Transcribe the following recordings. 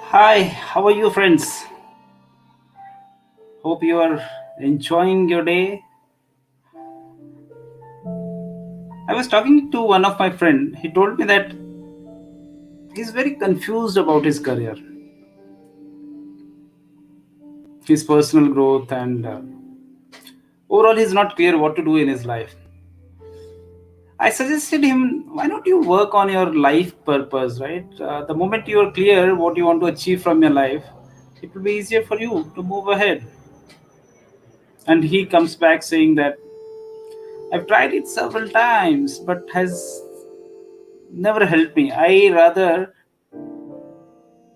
Hi, how are you, friends? Hope you are enjoying your day. I was talking to one of my friend. He told me that he's very confused about his career, his personal growth, and overall, he's not clear what to do in his life. I suggested him, why don't you work on your life purpose, right? The moment you are clear what you want to achieve from your life, it will be easier for you to move ahead. And he comes back saying that I've tried it several times, but has never helped me. I rather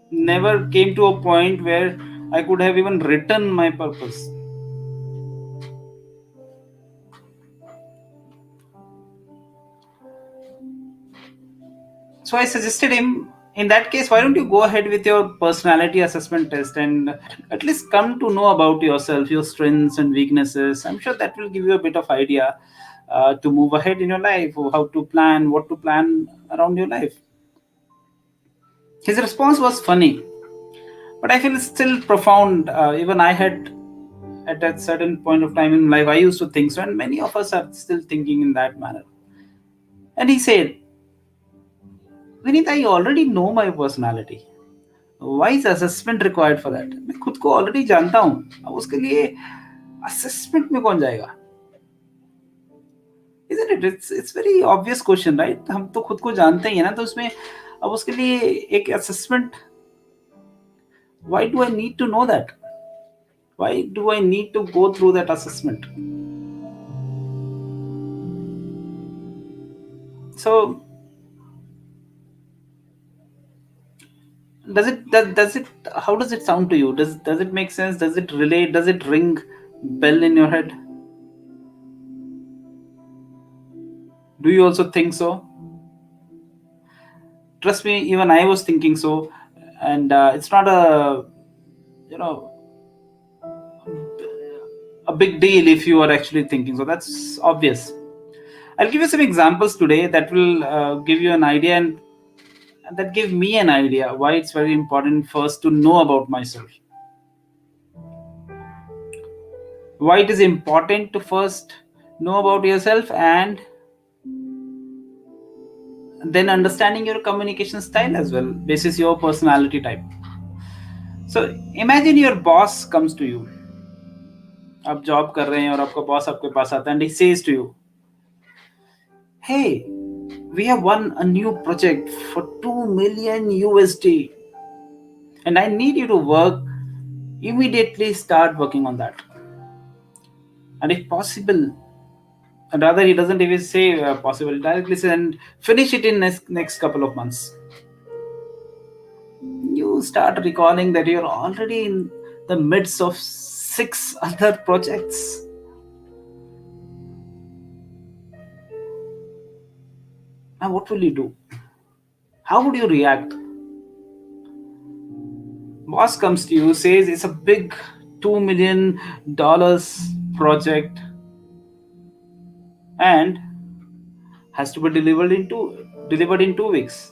never came to a point where I could have even written my purpose. So I suggested him, in that case, why don't you go ahead with your personality assessment test and at least come to know about yourself, your strengths and weaknesses. I'm sure that will give you a bit of idea to move ahead in your life, or how to plan, what to plan around your life. His response was funny, but I feel it's still profound. Even I had at a certain point of time in life, I used to think so, and many of us are still thinking in that manner. And he said, Vineet I already know my personality why is assessment required for that मैं खुद को already जानता हूँ अब उसके लिए assessment में कौन जाएगा isn't it it's very obvious question right हम तो खुद को जानते ही है ना तो उसमें अब उसके लिए एक assessment why do I need to know that why do I need to go through that assessment so does it how does it sound to you does it make sense does it relate does it ring bell in your head do you also think so trust me even I was thinking so and it's not a you know a big deal if you are actually thinking so that's obvious. I'll give you some examples today that will give you an idea and that give me an idea why it's very important first to know about myself, why it is important to first know about yourself and then understanding your communication style as well basis your personality type. So imagine your boss comes to you, आप job कर रहे हैं और आपका boss आपके पास आता है and he says to you, hey, we have won a new project for 2 million USD and I need you to work immediately start working on that and if possible and rather he doesn't even say possible directly say and finish it in next couple of months. You start recalling that you're already in the midst of 6 other projects. Now what will you do? How would you react? Boss comes to you, says it's a big $2 million project and has to be delivered in 2 weeks.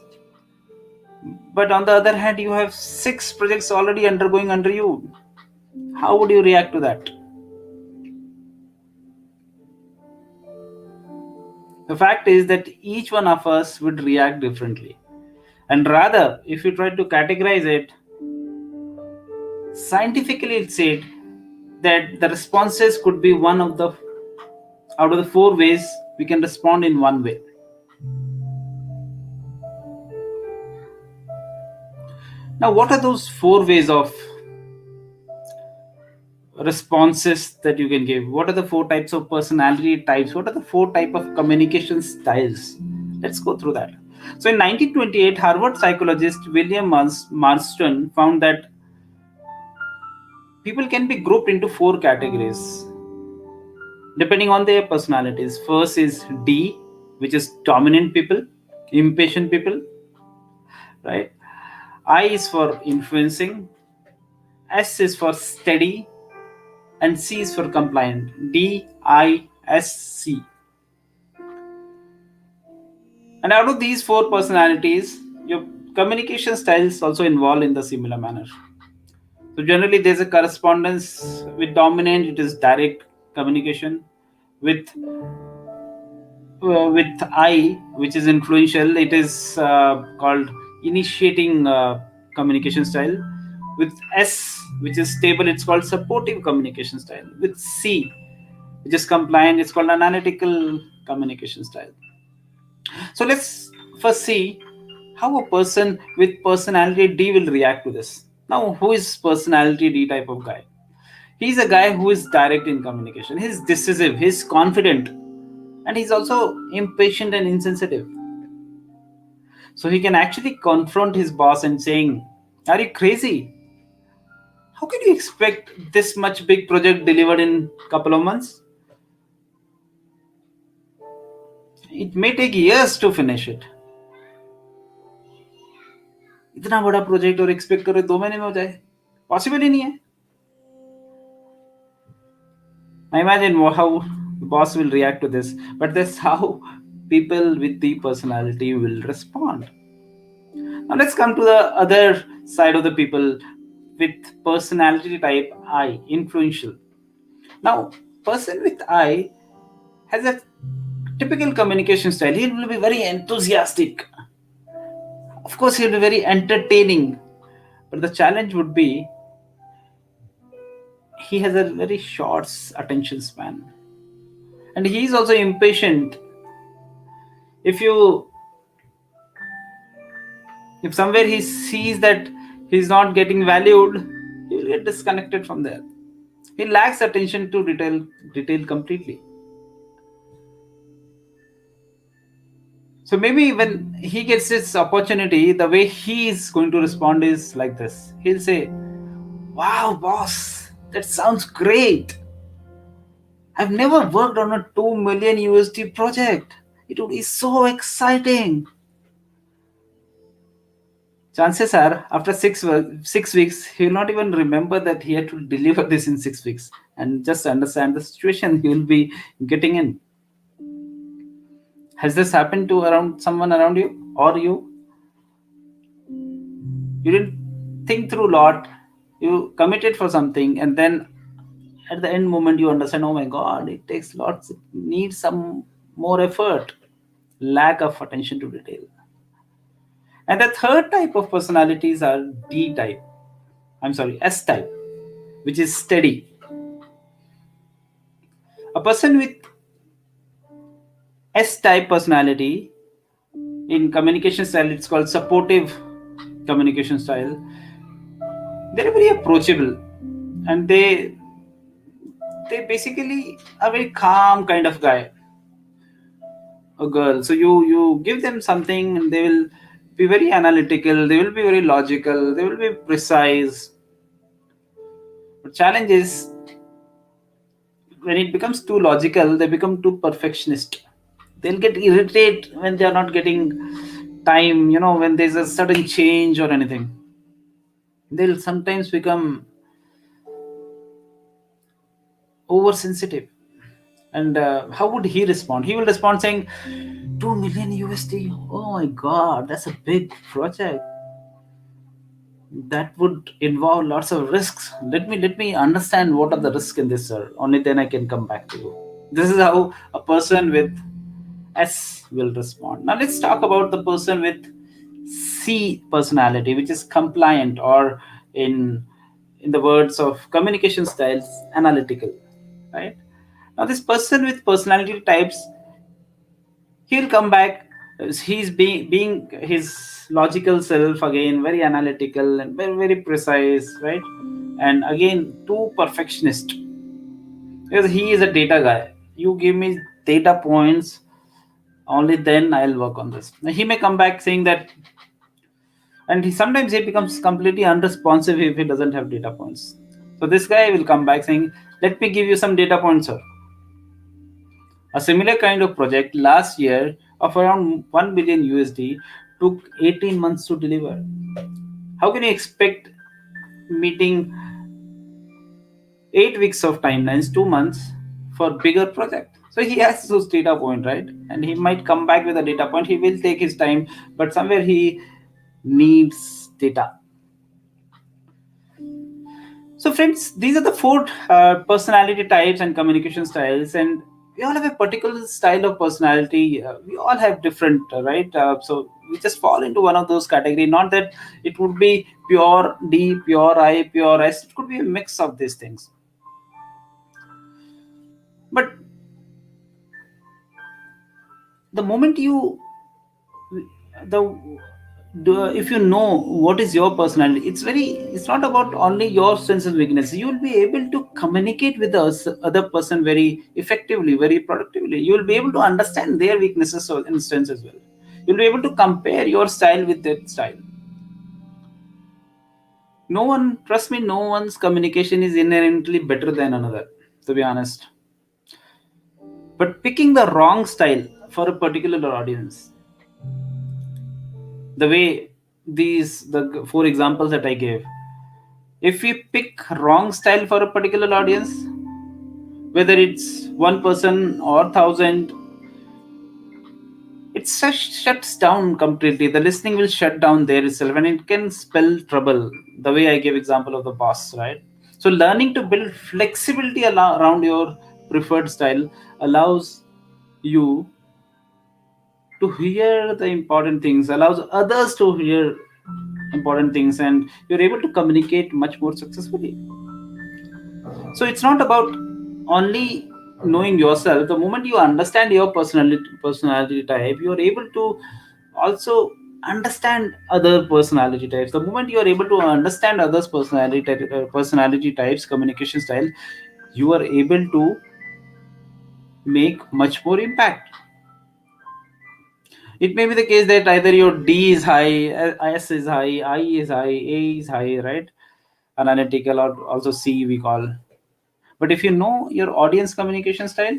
But on the other hand, you have 6 projects already undergoing under you. How would you react to that? The fact is that each one of us would react differently. And rather, if you try to categorize it, scientifically it's said that the responses could be one of the out of the 4 ways we can respond in one way. Now, what are those 4 ways of responses that you can give? What are the 4 types of personality types? What are the 4 type of communication styles? Let's go through that. So in 1928, Harvard psychologist William Marston found that people can be grouped into 4 categories depending on their personalities. First is D, which is dominant people, impatient people, right? I is for influencing, S is for steady, and C is for compliant. DISC. And out of these 4 personalities, your communication styles also involve in the similar manner. So generally, there's a correspondence with dominant. It is direct communication. With I, which is influential, it is called initiating communication style. With S, which is stable, it's called supportive communication style. With C, which is compliant, it's called analytical communication style. So let's first see how a person with personality D will react to this. Now, who is personality D type of guy? He's a guy who is direct in communication. He's decisive, he's confident, and he's also impatient and insensitive. So he can actually confront his boss and saying, "Are you crazy? How can you expect this much big project delivered in couple of months? It may take years to finish it. इतना बड़ा project और expect करो 2 महीने में हो जाए, possible ही नहीं है." I imagine how the boss will react to this, but that's how people with the personality will respond. Now let's come to the other side of the people with personality type I, influential. Now, person with I has a typical communication style. He will be very enthusiastic. Of course, he'll be very entertaining. But the challenge would be he has a very short attention span. And he is also impatient. If you if somewhere he sees that he's not getting valued, he will get disconnected from there. He lacks attention to detail completely. So maybe when he gets this opportunity, the way he is going to respond is like this. He'll say, "Wow, boss, that sounds great. I've never worked on a 2 million USD project. It would be so exciting." Chances are, after 6 weeks, he will not even remember that he had to deliver this in 6 weeks and just understand the situation he will be getting in. Has this happened to around someone around you or you? You didn't think through a lot, you committed for something, and then at the end moment you understand, oh my god, it takes lots, it needs some more effort, lack of attention to detail. And the third type of personalities are D type. I'm sorry, S type, which is steady. A person with S type personality in communication style, it's called supportive communication style. They're very approachable, and they basically are very calm kind of guy or girl. So you give them something and they will be very analytical, they will be very logical, they will be precise. The challenge is when it becomes too logical, they become too perfectionist. They'll get irritated when they are not getting time, when there's a sudden change or anything. They'll sometimes become oversensitive. And how would he respond? He will respond saying, 2 million USD. Oh my god, that's a big project. That would involve lots of risks. Let me understand what are the risks in this, sir. Only then I can come back to you. This is how a person with S will respond. Now let's talk about the person with C personality, which is compliant, or in the words of communication styles, analytical. Right? Now this person with personality types, he'll come back. He's being his logical self again, very analytical and very, very precise, right? And again, too perfectionist, because he is a data guy. You give me data points, only then I'll work on this. Now, he may come back saying that, and sometimes he becomes completely unresponsive if he doesn't have data points. So this guy will come back saying, "Let me give you some data points, sir. A similar kind of project last year of around 1 billion USD took 18 months to deliver. How can you expect meeting 8 weeks of timelines, 2 months for bigger project?" So he has those data point, right? And he might come back with a data point. He will take his time, but somewhere he needs data. So, friends, these are the four personality types and communication styles, and we all have a particular style of personality. We all have different, right? So we just fall into one of those category. Not that it would be pure D, pure I, pure S. It could be a mix of these things. But the moment you the if you know what is your personality, it's not about only your strengths and weaknesses. You will be able to communicate with the other person very effectively, very productively. You will be able to understand their weaknesses and strengths as well. You'll be able to compare your style with their style. No one, trust me, no one's communication is inherently better than another, to be honest. But picking the wrong style for a particular audience, the way the four examples that I gave, if we pick wrong style for a particular audience, whether it's one person or thousand, it shuts down completely. The listening will shut down there itself, and it can spell trouble. The way I gave example of the boss, right? So learning to build flexibility around your preferred style allows you to hear the important things, allows others to hear important things, and you're able to communicate much more successfully. So it's not about only knowing yourself. The moment you understand your personality type, you are able to also understand other personality types. The moment you are able to understand others personality types, communication style, you are able to make much more impact. It may be the case that either your D is high, S is high, I is high, A is high, right? Analytical, or also C we call. But if you know your audience communication style,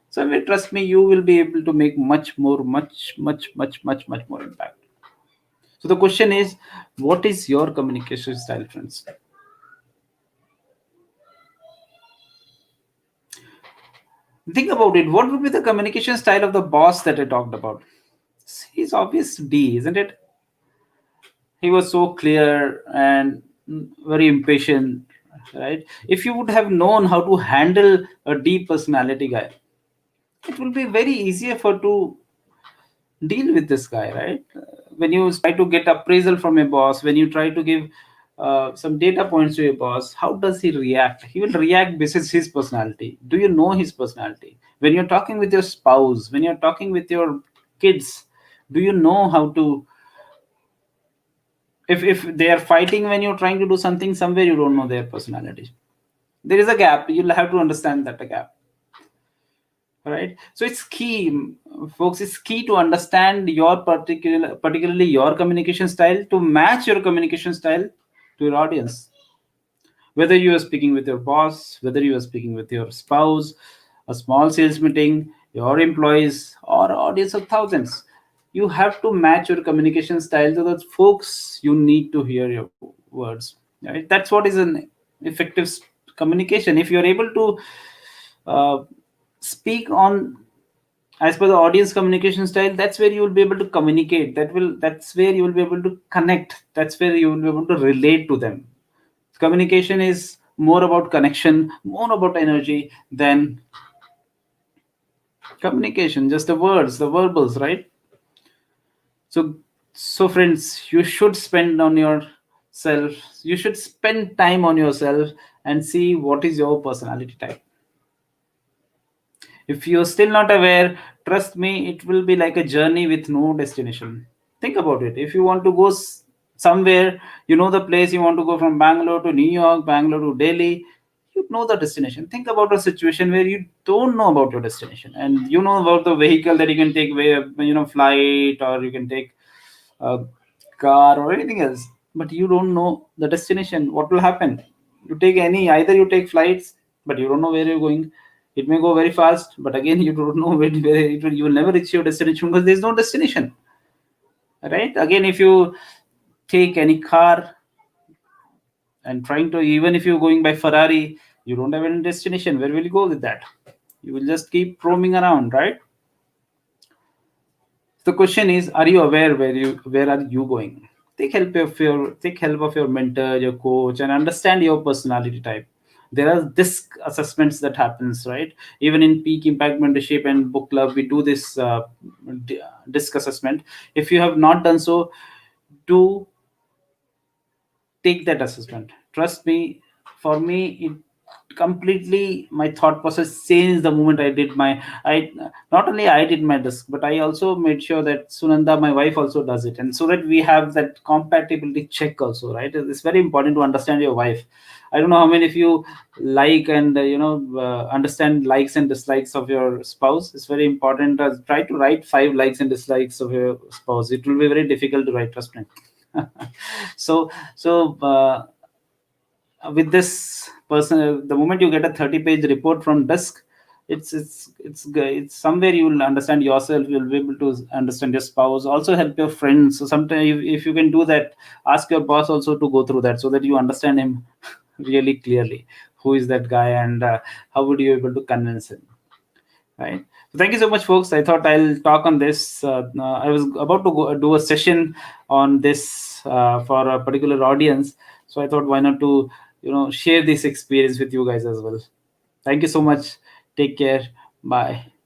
so trust me, you will be able to make much more, much more impact. So the question is, what is your communication style, friends? Think about it. What would be the communication style of the boss that I talked about? He's obvious D, isn't it? He was so clear and very impatient, right? If you would have known how to handle a D personality guy, it will be very easier for to deal with this guy, right? When you try to get appraisal from a boss, when you try to give some data points to a boss, how does he react? He will react basis his personality. Do you know his personality? When you're talking with your spouse, when you're talking with your kids, do you know how to, if they are fighting when you're trying to do something somewhere, you don't know their personality. There is a gap. You'll have to understand that a gap. Right, so it's key, folks, it's key to understand your particularly your communication style, to match your communication style to your audience. Whether you are speaking with your boss, whether you are speaking with your spouse, a small sales meeting, your employees, or audience of thousands, you have to match your communication style to the folks you need to hear your words, right? That's what is an effective communication. If you're able to uh, speak on as per the audience communication style, that's where you will be able to communicate. That's where you will be able to connect. That's where you will be able to relate to them. Communication is more about connection, more about energy than communication, just the words, the verbals, right? So so friends, you should spend on yourself, you should spend time on yourself and see what is your personality type. If you're still not aware, trust me, it will be like a journey with no destination. Think about it. If you want to go somewhere, you know the place you want to go, from Bangalore to New York, Bangalore to Delhi, you know the destination. Think about a situation where you don't know about your destination, and you know about the vehicle that you can take, where, flight, or you can take a car or anything else, but you don't know the destination. What will happen? You take any, either you take flights, but you don't know where you're going. It may go very fast, but again, you don't know where you will never reach your destination because there's no destination, right? Again, if you take any car and trying to, even if you're going by Ferrari, you don't have any destination. Where will you go with that? You will just keep roaming around, right? The question is, are you aware where are you going? take help of your mentor, your coach, and understand your personality type. There are disc assessments that happens, right? Even in peak impact mentorship and book club, we do this d- disc assessment. If you have not done so, do take that assessment. Trust me, for me, it completely, my thought process changed the moment I did my, I not only I did my disc, but I also made sure that Sunanda, my wife, also does it, and so that we have that compatibility check also, right? It's very important to understand your wife. I don't know how many of you like and understand likes and dislikes of your spouse. It's very important. Try to write 5 likes and dislikes of your spouse. It will be very difficult to write, trust me. So with this person, the moment you get a 30-page report from desk, it's somewhere you will understand yourself, you'll be able to understand your spouse, also help your friends. So sometimes if you can do that, ask your boss also to go through that, so that you understand him really clearly, who is that guy, and how would you be able to convince him, right? So thank you so much, folks. I thought I'll talk on this. I was about to go do a session on this for a particular audience, so I thought why not to share this experience with you guys as well. Thank you so much. Take care. Bye.